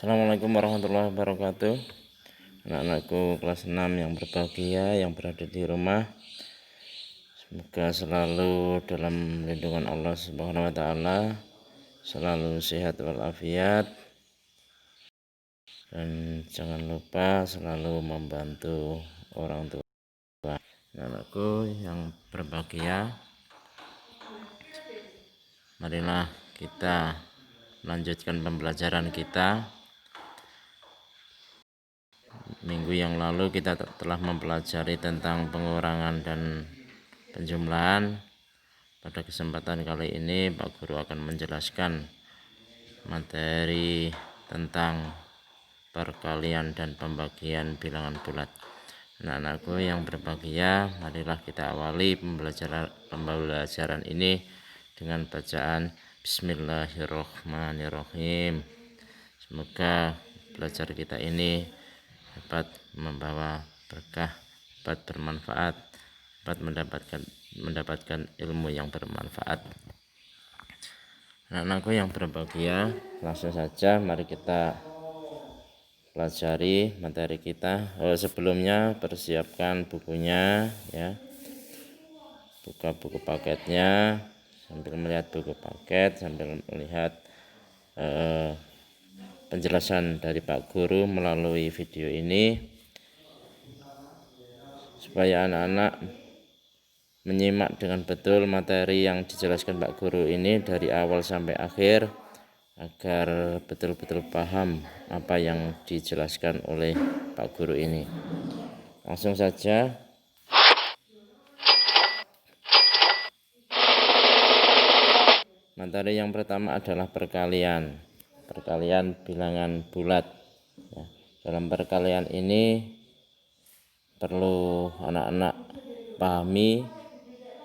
Assalamualaikum warahmatullahi wabarakatuh. Anak-anakku kelas 6 yang berbahagia, yang berada di rumah, semoga selalu dalam lindungan Allah Subhanahu wa taala, selalu sehat walafiat, dan jangan lupa selalu membantu orang tua. Anak-anakku yang berbahagia, marilah kita melanjutkan pembelajaran kita. Minggu yang lalu kita telah mempelajari tentang pengurangan dan penjumlahan. Pada kesempatan kali ini Pak Guru akan menjelaskan materi tentang perkalian dan pembagian bilangan bulat. Anak-anakku yang berbahagia, marilah kita awali pembelajaran ini dengan bacaan Bismillahirrahmanirrahim. Semoga belajar kita ini dapat membawa berkah, dapat bermanfaat, dapat mendapatkan ilmu yang bermanfaat. Anak-anakku yang berbahagia, langsung saja mari kita pelajari materi kita. Sebelumnya persiapkan bukunya ya, buka buku paketnya, sambil melihat buku paket, sambil melihat penjelasan dari Pak Guru melalui video ini, supaya anak-anak menyimak dengan betul materi yang dijelaskan Pak Guru ini dari awal sampai akhir, agar betul-betul paham apa yang dijelaskan oleh Pak Guru ini. Langsung saja. Materi yang pertama adalah perkalian bilangan bulat. Dalam perkalian ini perlu anak-anak pahami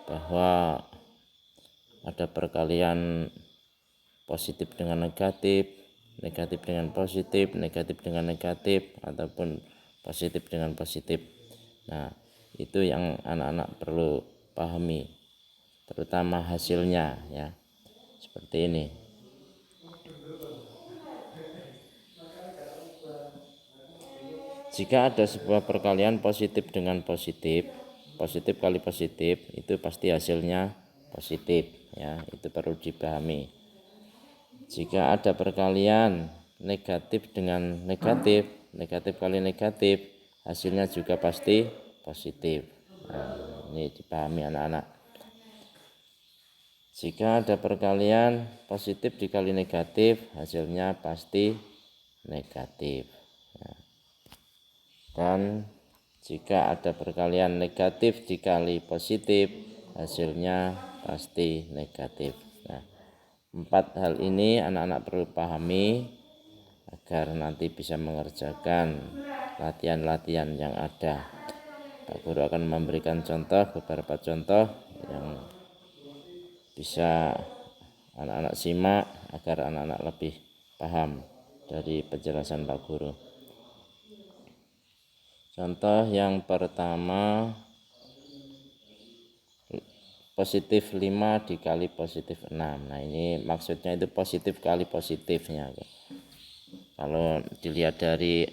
bahwa ada perkalian positif dengan negatif, negatif dengan positif, negatif dengan negatif, ataupun positif dengan positif. Nah, itu yang anak-anak perlu pahami, terutama hasilnya ya. Seperti ini. Jika ada sebuah perkalian positif dengan positif, positif kali positif, itu pasti hasilnya positif ya, itu perlu dipahami. Jika ada perkalian negatif dengan negatif, negatif kali negatif, hasilnya juga pasti positif. Nah, ini dipahami anak-anak. Jika ada perkalian positif dikali negatif, hasilnya pasti negatif. Dan jika ada perkalian negatif dikali positif, hasilnya pasti negatif. Nah, 4 hal ini anak-anak perlu pahami agar nanti bisa mengerjakan latihan-latihan yang ada. Pak Guru akan memberikan beberapa contoh yang bisa anak-anak simak agar anak-anak lebih paham dari penjelasan Pak Guru. Contoh yang pertama, positif 5 dikali positif 6. Nah, ini maksudnya itu positif kali positifnya. Kalau dilihat dari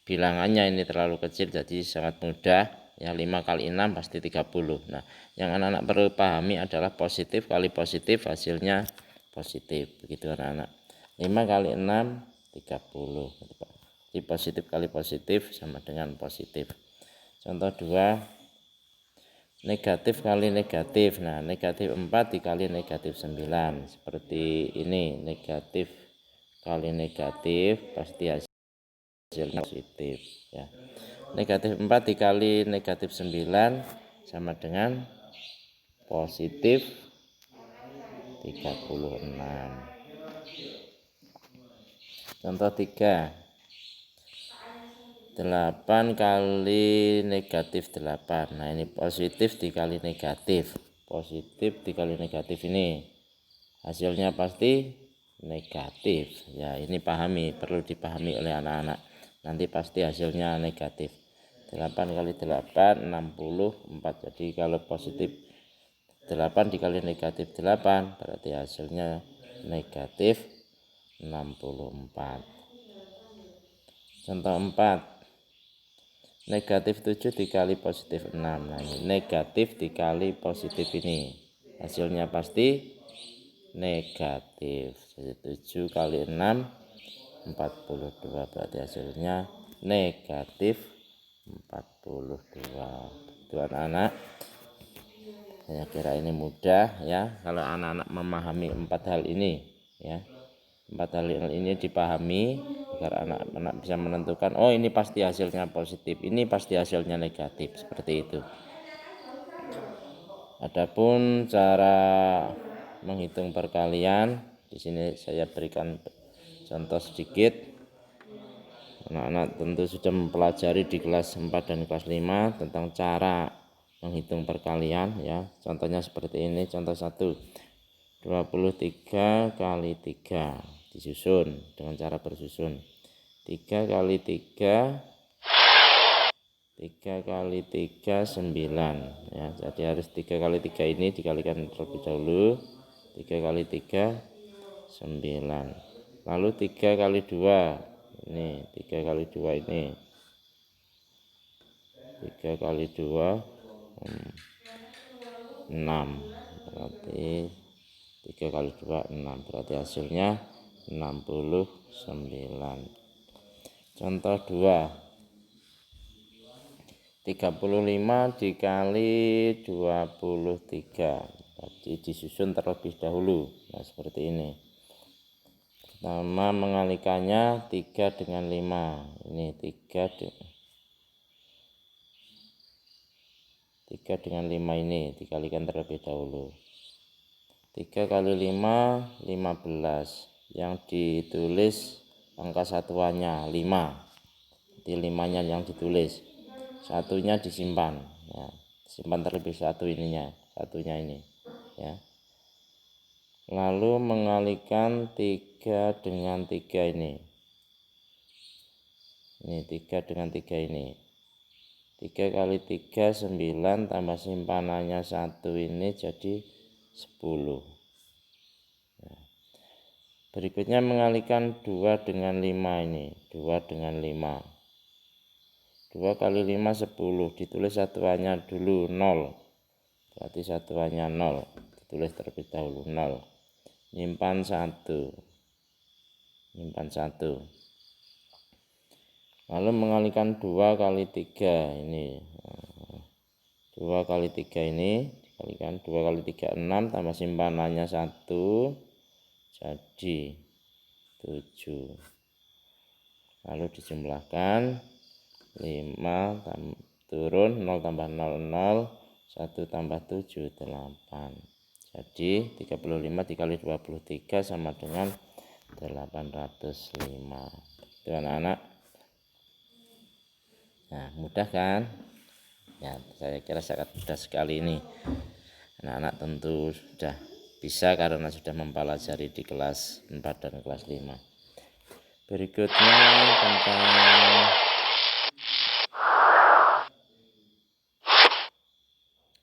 bilangannya ini terlalu kecil, jadi sangat mudah ya, 5 kali 6 pasti 30. Nah, yang anak-anak perlu pahami adalah positif kali positif hasilnya positif, begitu anak-anak. 5 kali 6 30. Jadi positif kali positif sama dengan positif. Contoh 2, negatif kali negatif. Nah, negatif 4 dikali negatif 9. Seperti ini, negatif kali negatif pasti hasilnya positif ya. Negatif 4 dikali negatif 9 sama dengan positif 36. Contoh 3, 8 kali negatif 8. Nah, ini positif dikali negatif. Positif dikali negatif ini hasilnya pasti negatif. Ya, ini perlu dipahami oleh anak-anak. Nanti pasti hasilnya negatif. 8 kali 8 64. Jadi kalau positif 8 dikali negatif 8 berarti hasilnya negatif 64. Contoh 4, negatif 7 dikali positif 6. Nah, ini negatif dikali positif ini, hasilnya pasti negatif. Jadi 7 kali 6 42, berarti hasilnya negatif 42. Itu anak-anak, saya kira ini mudah ya kalau anak-anak memahami 4 hal ini ya. 4 hal ini dipahami agar anak-anak bisa menentukan, oh ini pasti hasilnya positif, ini pasti hasilnya negatif, seperti itu. Adapun cara menghitung perkalian, di sini saya berikan contoh sedikit. Anak-anak tentu sudah mempelajari di kelas 4 dan kelas 5 tentang cara menghitung perkalian ya. Contohnya seperti ini, contoh 1. 23 kali 3 disusun dengan cara bersusun. 3 kali 3 kali 3 9 ya. Jadi harus 3 kali 3 ini dikalikan terlebih dahulu. 3 kali 3 9. Lalu 3 kali 2 ini, 3 kali 2 ini, 3 kali 2 6, berarti 3 kali 2 6, berarti hasilnya 69. Contoh 2, 35 dikali 23. Jadi disusun terlebih dahulu. Nah, seperti ini. Pertama mengalikannya 3 dengan 5. Ini 3 dengan 5 ini dikalikan terlebih dahulu. 3 kali 5 15. Yang ditulis angka satuannya 5. Jadi 5-nya yang ditulis. Satunya disimpan ya. Simpan terlebih satu ininya, satunya ini ya. Lalu mengalikan 3 dengan 3 ini. Ini 3 dengan 3 ini. 3 kali 3 9 tambah simpanannya 1 ini jadi 10. Nah, berikutnya mengalikan 2 dengan 5 ini. 2 dengan 5. 2 kali 5 10. Ditulis satuannya dulu 0. Berarti satuannya 0. Ditulis terlebih dahulu 0. Nyimpan 1. Lalu mengalikan 2 kali 3 ini. 2 kali 3 ini dikalikan 2 kali 3 6 tambah simpanannya 1 jadi 7. Lalu dijumlahkan 5 turun 0 tambah 0 0, 1 tambah 7 8. Jadi 35 dikali 23 sama dengan 805. Itu anak-anak. Nah, mudah kan? Ya, saya kira sangat mudah sekali ini. Anak-anak tentu sudah bisa karena sudah mempelajari di kelas 4 dan kelas 5. Berikutnya tentang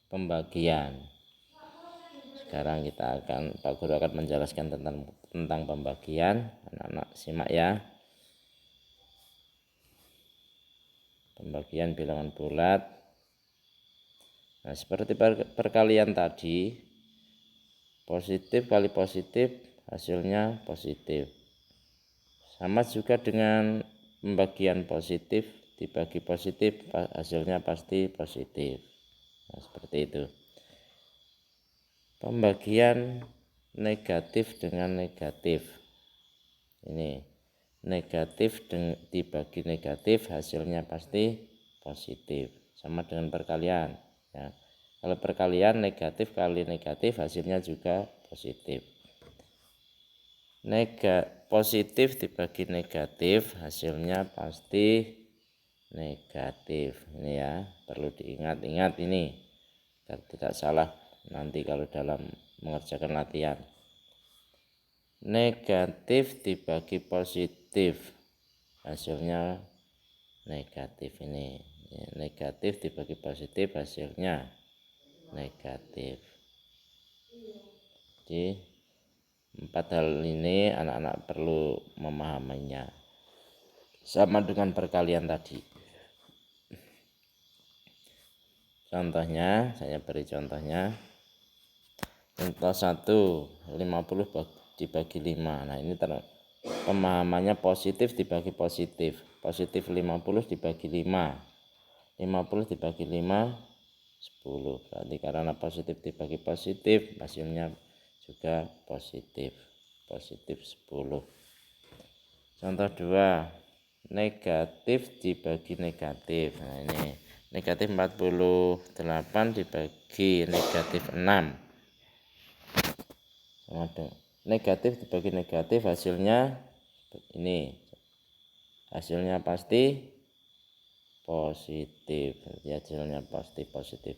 pembagian. Sekarang Pak Guru akan menjelaskan tentang pembagian. Anak-anak simak ya. Pembagian bilangan bulat. Nah, seperti perkalian tadi, positif kali positif hasilnya positif. Sama juga dengan pembagian positif dibagi positif hasilnya pasti positif. Nah, seperti itu. Pembagian negatif dengan negatif. Ini negatif dibagi negatif hasilnya pasti positif. Sama dengan perkalian ya. Kalau perkalian negatif kali negatif hasilnya juga positif. Positif dibagi negatif hasilnya pasti negatif. Ini ya, perlu diingat-ingat ini agar tidak salah nanti kalau dalam mengerjakan latihan. Negatif dibagi positif hasilnya negatif. Ini negatif dibagi positif hasilnya negatif. Jadi 4 hal ini anak-anak perlu memahaminya. sama dengan perkalian tadi. Contohnya, saya beri contohnya. Contoh 1, 50 dibagi 5. Nah, ini pemahamannya positif dibagi positif. Positif 50 dibagi 5. 50 dibagi 5, 10. Berarti karena positif dibagi positif, hasilnya juga positif. Positif 10. Contoh 2, negatif dibagi negatif. Nah, ini negatif 48 dibagi negatif 6. Negatif dibagi negatif, hasilnya ini. Hasilnya pasti positif. Jadi hasilnya pasti positif.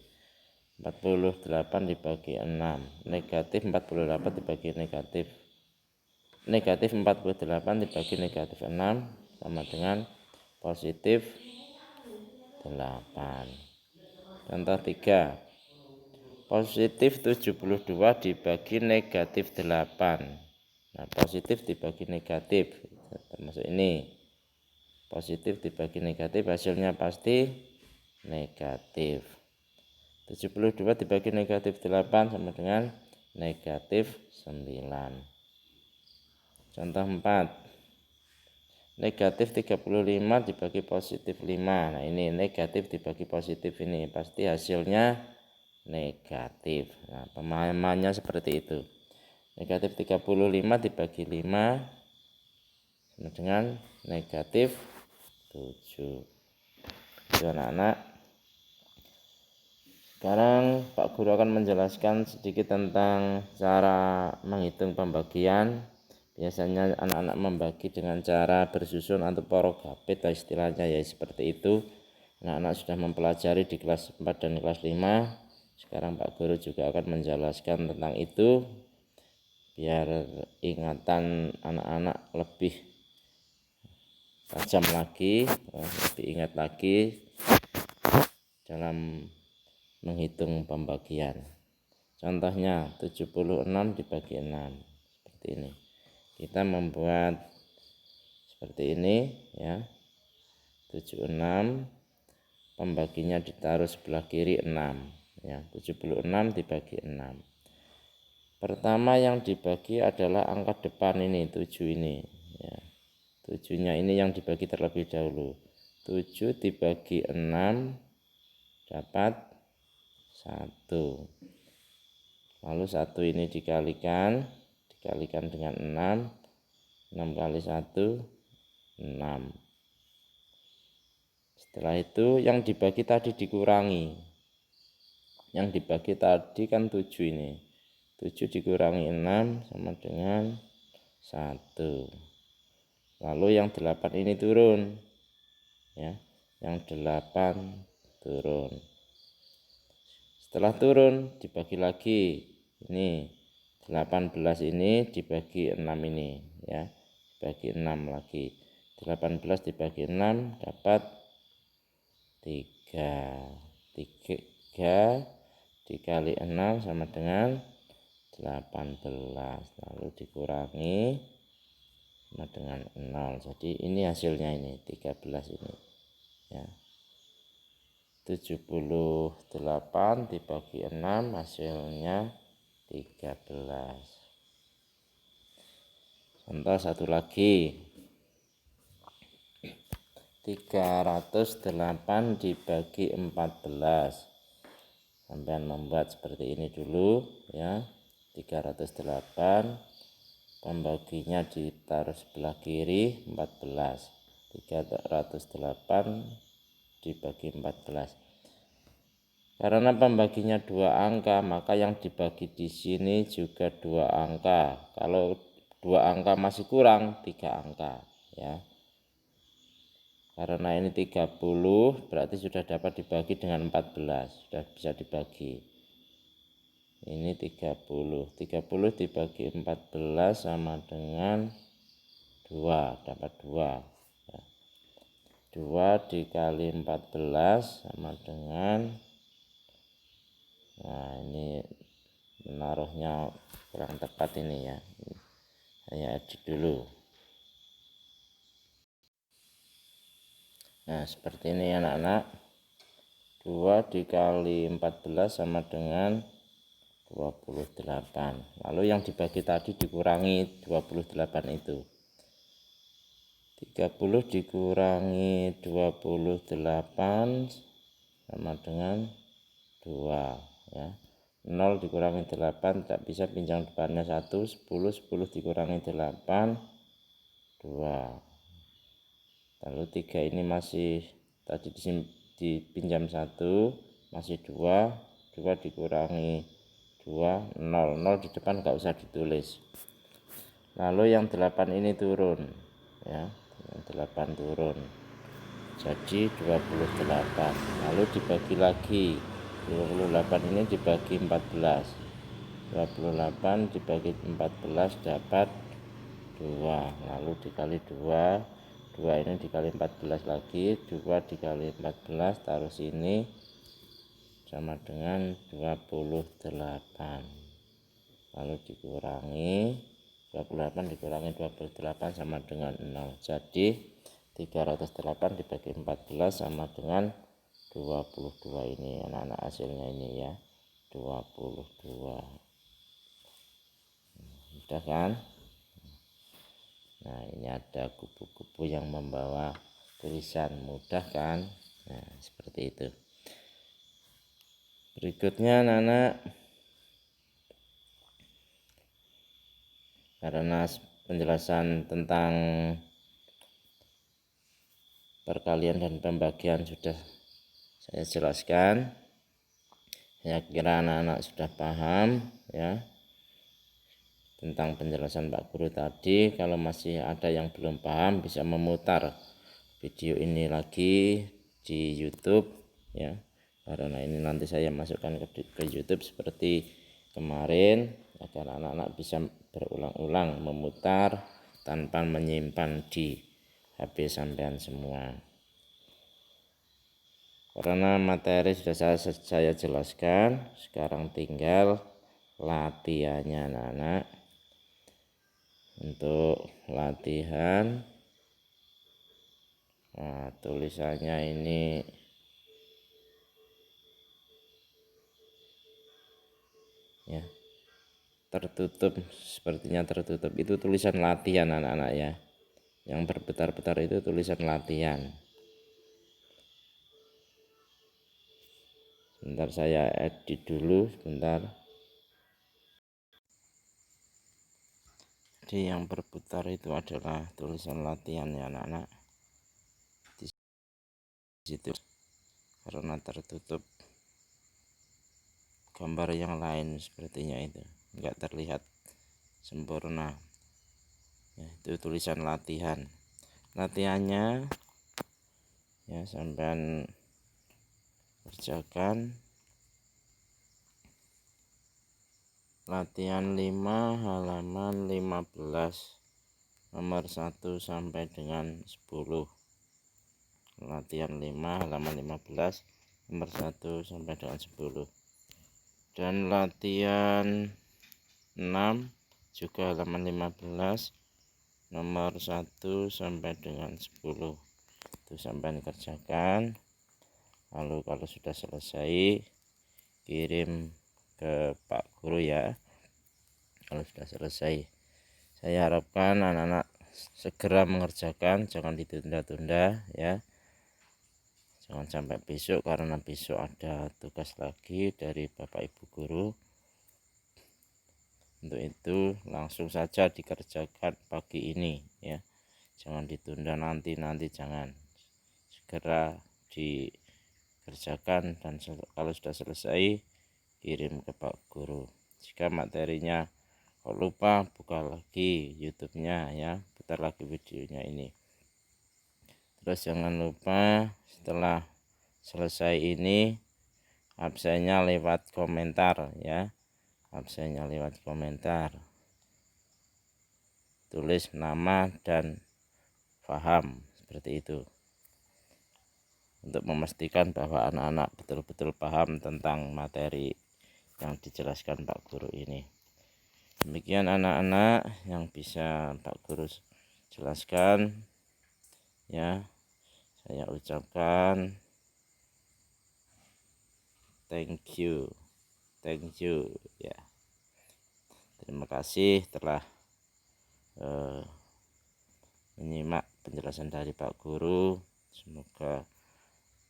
48 dibagi 6. Negatif 48 dibagi negatif. Negatif 48 dibagi negatif 6 sama dengan positif 8. Contoh 3, positif 72 dibagi negatif 8. Nah, positif dibagi negatif, termasuk ini. Positif dibagi negatif, hasilnya pasti negatif. 72 dibagi negatif 8 sama dengan negatif 9. Contoh 4, negatif 35 dibagi positif 5. Nah, ini negatif dibagi positif, ini pasti hasilnya negatif. Nah, pemahamannya seperti itu. Negatif 35 dibagi 5 sama dengan negatif 7. Itu anak-anak. Sekarang Pak Guru akan menjelaskan sedikit tentang cara menghitung pembagian. Biasanya anak-anak membagi dengan cara bersusun atau porogapit, istilahnya ya seperti itu. Anak-anak sudah mempelajari di kelas 4 dan kelas 5. Sekarang Pak Guru juga akan menjelaskan tentang itu biar ingatan anak-anak lebih tajam lagi, lebih ingat lagi dalam menghitung pembagian. Contohnya 76 dibagi 6 seperti ini. Kita membuat seperti ini ya. 76 pembaginya ditaruh sebelah kiri 6 ya. 76 dibagi 6. Pertama yang dibagi adalah angka depan ini, 7 ini ya. 7-nya ini yang dibagi terlebih dahulu. 7 dibagi 6 dapat 1. Lalu 1 ini dikalikan dengan 6. 6 kali 1 6. Setelah itu yang dibagi tadi dikurangi. Yang dibagi tadi kan 7 ini. 7 dikurangi 6 sama dengan 1. Lalu yang 8 ini turun. Ya, yang 8 turun. Setelah turun dibagi lagi. Ini 18 ini dibagi 6 ini ya. Dibagi 6 lagi. 18 dibagi 6 dapat 3. 3 dikali 6 sama dengan 18. Lalu dikurangi sama dengan 0. Jadi ini hasilnya ini 13 ini ya. 78 dibagi 6 hasilnya 13. Contoh satu lagi. 308 dibagi 14. Sampai membuat seperti ini dulu ya. 308 pembaginya ditaruh sebelah kiri 14. 308 dibagi 14. Karena pembaginya 2 angka, maka yang dibagi di sini juga 2 angka. Kalau 2 angka masih kurang 3 angka ya. Karena ini 30 berarti sudah dapat dibagi dengan 14, sudah bisa dibagi. Ini 30. 30 dibagi 14 sama dengan 2, dapat 2. 2 dikali 14 sama dengan, nah ini menaruhnya kurang tepat ini ya. Saya edit dulu. Nah seperti ini anak-anak, 2 dikali 14 sama dengan 28. Lalu yang dibagi tadi dikurangi 28 itu. 30 dikurangi 28 sama dengan 2 ya. 0 dikurangi 8 tak bisa pinjam depannya 1. 10 dikurangi 8 2. Lalu 3 ini masih tadi dipinjam 1 masih 2. 2 dikurangi 2 0 di depan nggak usah ditulis. Lalu yang 8 ini turun ya, yang 8 turun jadi 28. Lalu dibagi lagi, 28 ini dibagi 14, 28 dibagi 14 dapat 2. Lalu dikali 2, 2 ini dikali 14 lagi, 2 dikali 14 taruh sini sama dengan 28. Lalu dikurangi 28 dikurangi 28 sama dengan 0. Jadi 308 dibagi 14 sama dengan 22 ini anak-anak, hasilnya ini ya, 22. Mudah kan? Nah ini ada kubu-kubu yang membawa tulisan, mudah kan? Nah seperti itu. Berikutnya anak-anak, karena penjelasan tentang perkalian dan pembagian sudah saya jelaskan, saya kira anak-anak sudah paham ya tentang penjelasan Pak Guru tadi. Kalau masih ada yang belum paham bisa memutar video ini lagi di YouTube ya, karena ini nanti saya masukkan ke YouTube seperti kemarin agar anak-anak bisa berulang-ulang memutar tanpa menyimpan di HP sampean semua. Karena materi sudah saya jelaskan, sekarang tinggal latihannya anak-anak. Untuk latihan, nah, tulisannya ini ya tertutup, sepertinya tertutup, itu tulisan latihan anak-anak ya. Yang berputar-putar itu tulisan latihan. Sebentar saya edit dulu sebentar. Jadi yang berputar itu adalah tulisan latihan ya anak-anak. Di situ karena tertutup gambar yang lain sepertinya itu enggak terlihat sempurna ya, itu tulisan latihan. Latihannya ya sampean kerjakan. Latihan 5 halaman 15 nomor 1 sampai dengan 10. Latihan 5 halaman 15 nomor 1 sampai dengan 10. Dan latihan 6 juga halaman 15 nomor 1 sampai dengan 10. Itu sampai dikerjakan. Lalu kalau sudah selesai kirim ke Pak Guru ya. Kalau sudah selesai, saya harapkan anak-anak segera mengerjakan, jangan ditunda-tunda ya. Jangan sampai besok, karena besok ada tugas lagi dari Bapak Ibu Guru. Untuk itu langsung saja dikerjakan pagi ini ya. Jangan ditunda nanti jangan. Segera dikerjakan dan kalau sudah selesai kirim ke Pak Guru. Jika materinya kalau lupa, buka lagi YouTube-nya ya, putar lagi videonya ini. Terus jangan lupa setelah selesai ini absennya lewat komentar ya, absennya lewat komentar, tulis nama dan paham seperti itu, untuk memastikan bahwa anak-anak betul-betul paham tentang materi yang dijelaskan Pak Guru ini. Demikian anak-anak yang bisa Pak Guru jelaskan ya. saya ucapkan thank you ya. Terima kasih telah menyimak penjelasan dari Pak Guru. Semoga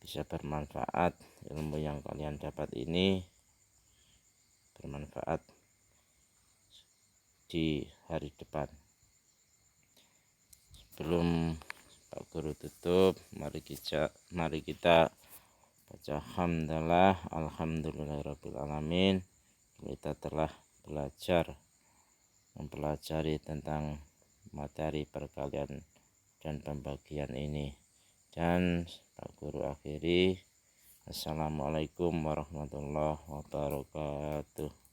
bisa bermanfaat, ilmu yang kalian dapat ini bermanfaat di hari depan. Sebelum Pak Guru tutup, mari kita baca hamdalah alhamdulillahirabbil alamin. Kita telah mempelajari tentang materi perkalian dan pembagian ini. Dan Pak Guru akhiri, assalamualaikum warahmatullahi wabarakatuh.